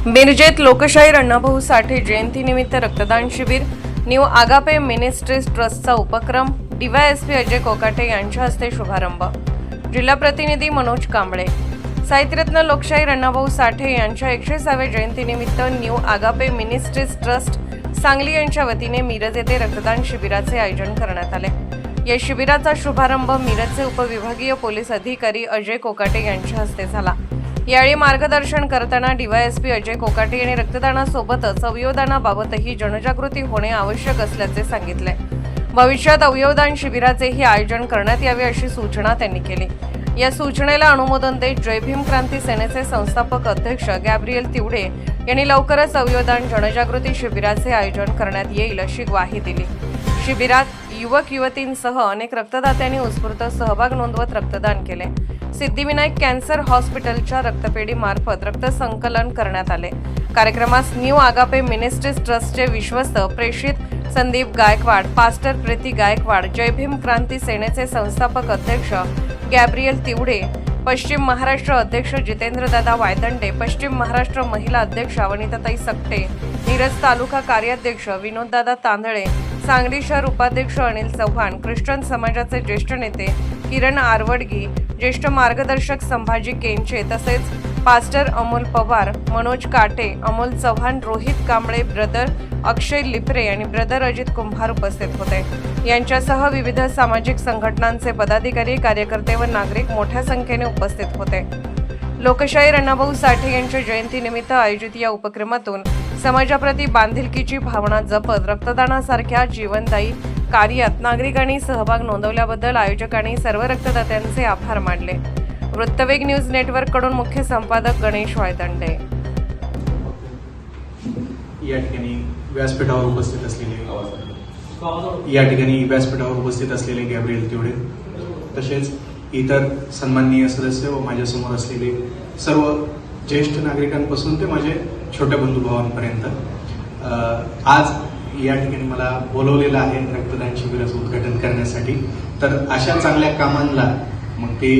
मिरजेत लोकशाहीर अण्णाभाऊ साठे जयंतीनिमित्त रक्तदान शिबिर, न्यू आगापे मिनिस्ट्रीज ट्रस्टचा उपक्रम, डीवायएसपी अजय कोकाटे यांच्या हस्ते शुभारंभ। जिल्हा प्रतिनिधी मनोज कांबळे। साहित्यरत्न लोकशाहीर अण्णाभाऊ साठे यांच्या 100व्या जयंतीनिमित्त new agape ministries trust Sangli यांच्या वतीने मिरज येथे रक्तदान शिबिराचे आयोजन करण्यात आले। या शिबिराचा शुभारंभ मिरजचे उपविभागीय पोलीस अधिकारी अजय कोकाटे यांच्या हस्ते झाला। यावेळी मार्गदर्शन करताना डीवायएसपी अजय कोकाटे यांनी रक्तदानासोबतच अवयवदानाबाबतही जनजागृती होणे आवश्यक असल्याचे सांगितले। भविष्यात अवयवदान शिबिराचेही आयोजन करण्यात यावे अशी सूचना त्यांनी केली। या सूचनेला अनुमोदन देत जय भीम क्रांती सेनेचे संस्थापक अध्यक्ष गॅब्रियल तिवडे यांनी लवकरच अवयवदान जनजागृती शिबिराचे आयोजन करण्यात येईल अशी ग्वाही दिली। शिबिरात युवक युवतींसह अनेक रक्तदात्यांनी उत्स्फूर्त सहभाग नोंदवत रक्तदान केले। सिद्धिविनायक कॅन्सर हॉस्पिटलच्या रक्तपेढीमार्फत रक्त संकलन करण्यात आले। कार्यक्रमास न्यू आगापे मिनिस्ट्रीज ट्रस्टचे विश्वस्त प्रेषित संदीप गायकवाड, पास्टर प्रीती गायकवाड, जय भीम क्रांती सेनेचे संस्थापक अध्यक्ष गॅब्रियल तिवडे, पश्चिम महाराष्ट्र अध्यक्ष जितेंद्रदादा वायदंडे, पश्चिम महाराष्ट्र महिला अध्यक्ष वनिताताई सकटे, मिरज तालुका कार्याध्यक्ष विनोददादा तांदळे, सांगली शहर उपाध्यक्ष अनिल चव्हाण, ख्रिश्चन समाजाचे ज्येष्ठ नेते किरण आरवडगी, ज्येष्ठ मार्गदर्शक संभाजी केंचे तसेच पास्टर अमोल पवार, मनोज काटे, अमोल चव्हाण, रोहित कांबळे, ब्रदर अक्षय लिपरे आणि ब्रदर अजित कुंभार उपस्थित होते। यांच्यासह विविध सामाजिक संघटनांचे पदाधिकारी, कार्यकर्ते व नागरिक मोठ्या संख्येने उपस्थित होते। लोकशाहीर अण्णाभाऊ साठे यांच्या जयंतीनिमित्त आयोजित या उपक्रमातून समाजाप्रती बांधिलकीची भावना जपत रक्तदानासारख्या जीवनदायी कार्यात नागरिकांनी सहभाग नोंदवल्याबद्दल आयोजकांनी सर्व रक्तदात्यांचे आभार मानले। वृत्तवेग न्यूज नेटवर्क कडून मुख्य संपादक गणेश वायदंडे। या ठिकाणी व्यासपीठावर उपस्थित असलेले गॅब्रियल तिवडे, तसेच इतर सन्माननीय सदस्य व माझ्यासमोर असलेले सर्व ज्येष्ठ नागरिकांपासून ते माझे छोट्या बंधुभावांपर्यंत आज या ठिकाणी मला बोलवलेलं आहे रक्तदान शिबिराचं उद्घाटन करण्यासाठी। तर अशा चांगल्या कामांना, मग ते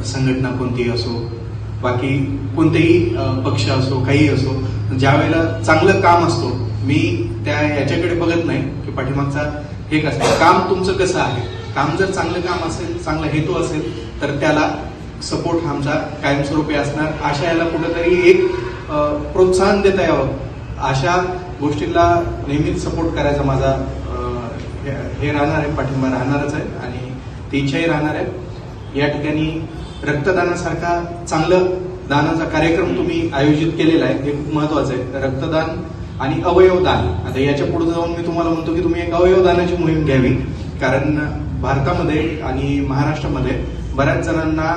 संघटना कोणतीही असो, बाकी कोणतेही पक्ष असो, काही असो, ज्या वेळेला चांगलं काम असतो, मी त्या याच्याकडे बघत नाही की पाठीमागचा हे कसं काम तुमचं कसं आहे। काम जर चांगलं काम असेल, चांगला हेतू असेल, तर त्याला सपोर्ट आमचा कायमस्वरूपी असणार। अशा याला कुठेतरी एक प्रोत्साहन देता यावं, अशा गोष्टीला नेहमीच सपोर्ट करायचा माझा हे राहणार आहे, पाठिंबा राहणारच आहे आणि ती इच्छाही राहणार आहे। या ठिकाणी रक्तदानासारखा चांगलं दानाचा कार्यक्रम तुम्ही आयोजित केलेला आहे, हे खूप महत्वाचं आहे। रक्तदान आणि अवयवदान, आता याच्या पुढे जाऊन मी तुम्हाला म्हणतो की तुम्ही एक अवयवदानाची मोहीम घ्यावी, कारण भारतामध्ये आणि महाराष्ट्रामध्ये बऱ्याच जणांना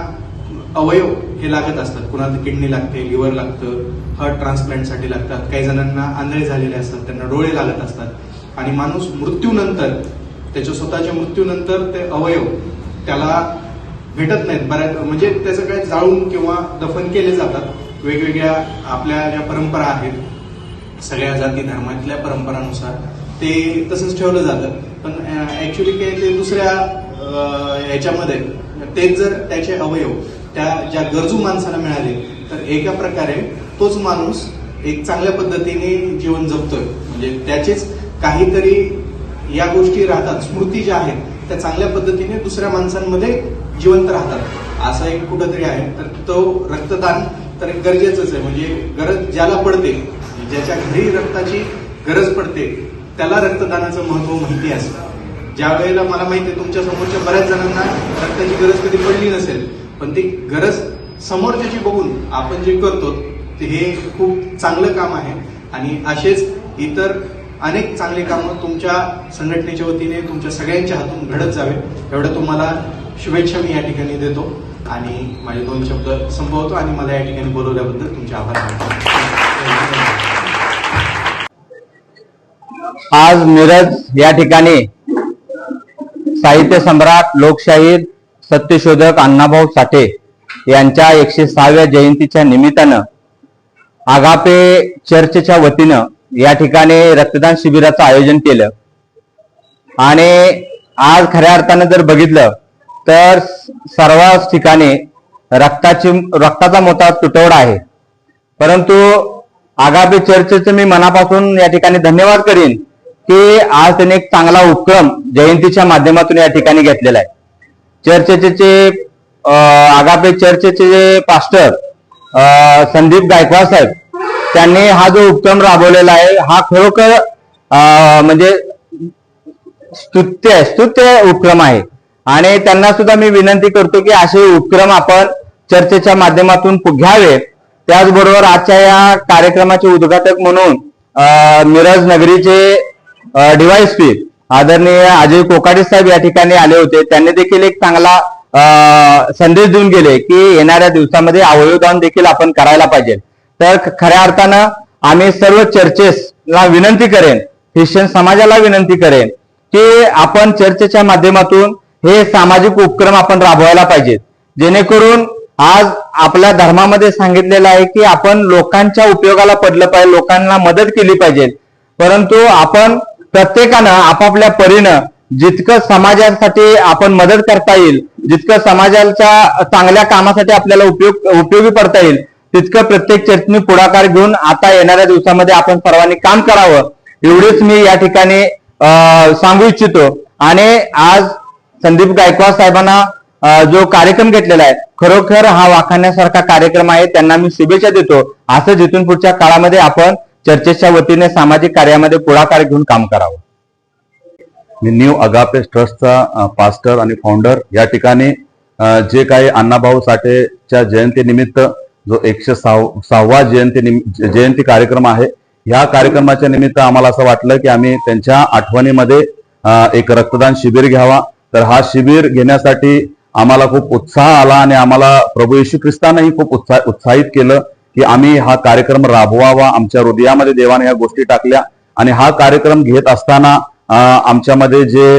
अवयव हे लागत असतात। कुणाला किडनी लागते, लिव्हर लागतं, हार्ट ट्रान्सप्लांटसाठी लागतात, काही जणांना आंधळे झालेले असतात, त्यांना डोळे लागत असतात आणि माणूस मृत्यूनंतर, त्याच्या स्वतःच्या मृत्यूनंतर ते अवयव त्याला भेटत नाहीत। बऱ्याच म्हणजे त्याचं काय जाळून किंवा दफन केले जातात। वेगवेगळ्या आपल्या ज्या परंपरा आहेत, सगळ्या जाती धर्मातल्या परंपरानुसार ते तसंच ठेवलं जातं, पण ऍक्च्युली काय ते दुसऱ्या याच्यामध्ये तेच जर त्याचे अवयव त्या ज्या गरजू माणसाला मिळाले, तर एका प्रकारे तोच माणूस एक चांगल्या पद्धतीने जीवन जगतोय, म्हणजे त्याचेच काहीतरी या गोष्टी राहतात, स्मृती ज्या आहेत त्या चांगल्या पद्धतीने दुसऱ्या माणसांमध्ये जिवंत राहतात, असं एक कुठंतरी आहे। तर तो रक्तदान तर गरजेचंच आहे, म्हणजे गरज ज्याला पडते, ज्याच्या घरी रक्ताची गरज पडते, त्याला रक्तदानाचं महत्व माहिती असतं। ज्या वेळेला मला माहिती आहे तुमच्या समोरच्या बऱ्याच जणांना रक्ताची गरज कधी पडली नसेल, पण ती गरज समोरच्याची बघून आपण जे करतो ते हे खूप चांगलं काम आहे आणि असेच इतर अनेक चांगले कामं तुमच्या संघटनेच्या वतीने तुमच्या सगळ्यांच्या हातून घडत जावे, एवढं तुम्हाला शुभेच्छा मी या ठिकाणी देतो आणि माझे 2 शब्द संपवतो आणि मला या ठिकाणी बोलवल्याबद्दल तुमचे आभार मानतो। आज मिरज या ठिकाणी साहित्य सम्राट, लोकशाहीर, सत्यशोधक अण्णाभाऊ साठे यांच्या 106व्या जयंतीच्या निमित्तानं आगापे चर्चच्या वतीनं या ठिकाणी रक्तदान शिबिराचं आयोजन केलं आणि आज खऱ्या अर्थानं जर बघितलं तर सर्वच ठिकाणी रक्ताचा मोठा तुटवडा आहे. परंतु आगापे चर्चेचे मी मनापासून या ठिकाणी धन्यवाद करीन की आज त्यांनी एक चांगला उपक्रम जयंतीच्या माध्यमातून या ठिकाणी घेतलेला आहे. चर्चेचे आगापे चर्चेचे जे पास्टर संदीप गायकवाड साहेब त्यांनी हा जो उपक्रम राबवलेला आहे हा खरोखर म्हणजे स्तुत्य उपक्रम आहे. आणि त्यांना सुद्धा मी विनंती करतो की असे उपक्रम आपण चर्चेच्या माध्यमातून घ्यावे. त्याचबरोबर आजच्या या कार्यक्रमाचे उद्घाटक म्हणून मिरज नगरीचे डीवायएसपी आदरणीय अजय कोकाटे साहेब या ठिकाणी आले होते. त्यांनी देखील एक चांगला संदेश देऊन गेले की येणाऱ्या दिवसामध्ये अवयवदान देखील आपण करायला पाहिजे. तर खऱ्या अर्थानं आम्ही सर्व चर्चेसला विनंती करेन, ख्रिश्चन समाजाला विनंती करेन की आपण चर्चेच्या माध्यमातून हे सामाजिक उपक्रम आपण राबवायला पाहिजेत, जेणेकरून आज आपल्या धर्मामध्ये सांगितलेलं आहे की आपण लोकांच्या उपयोगाला पडलं पाहिजे, लोकांना मदत केली पाहिजे. परंतु आपण प्रत्येकानं आपापल्या परीनं जितकं समाजासाठी आपण मदत करता येईल, जितकं समाजाच्या चांगल्या कामासाठी आपल्याला उपयोगी पडता येईल, तितकं प्रत्येक चर्चनी पुढाकार घेऊन आता येणाऱ्या दिवसामध्ये आपण सर्वांनी काम करावं एवढीच मी या ठिकाणी सांगू इच्छितो. आणि आज संदीप गायकवाड साहेबांना जो कार्यक्रम घेतलेला आहे खरोखर हा वाखाणण्यासारखा कार्यक्रम आहे. त्यांना मी शुभेच्छा देतो. असं जिथून पुढच्या काळामध्ये आपण चर्चेच्या वतीने सामाजिक कार्यामध्ये पुढाकार घेऊन काम करावं. मी न्यू अगापे ट्रस्टचा पास्टर आणि फाउंडर. या ठिकाणी जे काही अण्णाभाऊ साठेच्या जयंतीनिमित्त जो 106वा जयंती कार्यक्रम आहे, ह्या कार्यक्रमाच्या निमित्त आम्हाला असं वाटलं की आम्ही त्यांच्या आठवणीमध्ये एक रक्तदान शिबिर घ्यावा. तर हा शिबिर घेण्यासाठी आम्हाला खूप उत्साह आला आणि आम्हाला प्रभू येशू ख्रिस्तानंही खूप उत्साहित केलं की आम्ही हा कार्यक्रम राबवावा. आमच्या हृदयामध्ये देवाने ह्या गोष्टी टाकल्या आणि हा कार्यक्रम घेत असताना आमच्यामध्ये जे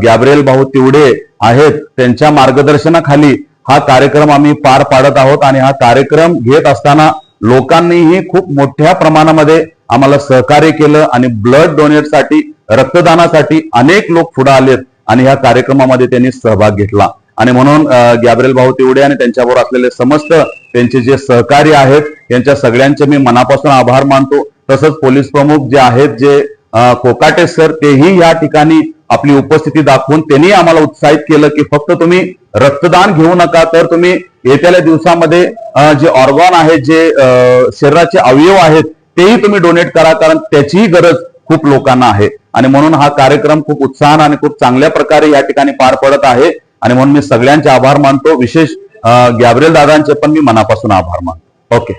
गॅब्रिएल भाऊ तिवडे आहेत त्यांच्या मार्गदर्शनाखाली हा कार्यक्रम आम्ही पार पाडत आहोत. आणि हा कार्यक्रम घेत असताना लोकांनीही खूप मोठ्या प्रमाणामध्ये आम्हाला सहकार्य केलं आणि ब्लड डोनेटसाठी, रक्तदानासाठी अनेक लोक पुढे आलेत आणि ह्या कार्यक्रमामध्ये त्यांनी सहभाग घेतला. आणि म्हणून गॅब्रिएल भाऊ तिवडे आणि त्यांच्याबरोबर असलेले समस्त त्यांचे जे सहकारी आहेत यांच्या सगळ्यांचे मी मनापासून आभार मानतो. तसंच पोलीस प्रमुख जे आहेत, जे कोकाटे सर, तेही या ठिकाणी आपली उपस्थिती दाखवून त्यांनी आम्हाला उत्साहित केलं की फक्त तुम्ही रक्तदान घेऊ नका, तर तुम्ही येत्याल्या दिवसामध्ये जे ऑर्गन आहेत, जे शरीराचे अवयव आहेत तेही तुम्ही डोनेट करा, कारण त्याचीही गरज खूप लोकांना आहे. आणि म्हणून हा कार्यक्रम खूप उत्साहाने आणि खूप चांगल्या प्रकारे या ठिकाणी पार पडत आहे. आणि म्हणून मी सगळ्यांचे आभार मानतो. विशेष गॅब्रिएल दादांचे पण मी मनापासून आभार मानतो. ओके.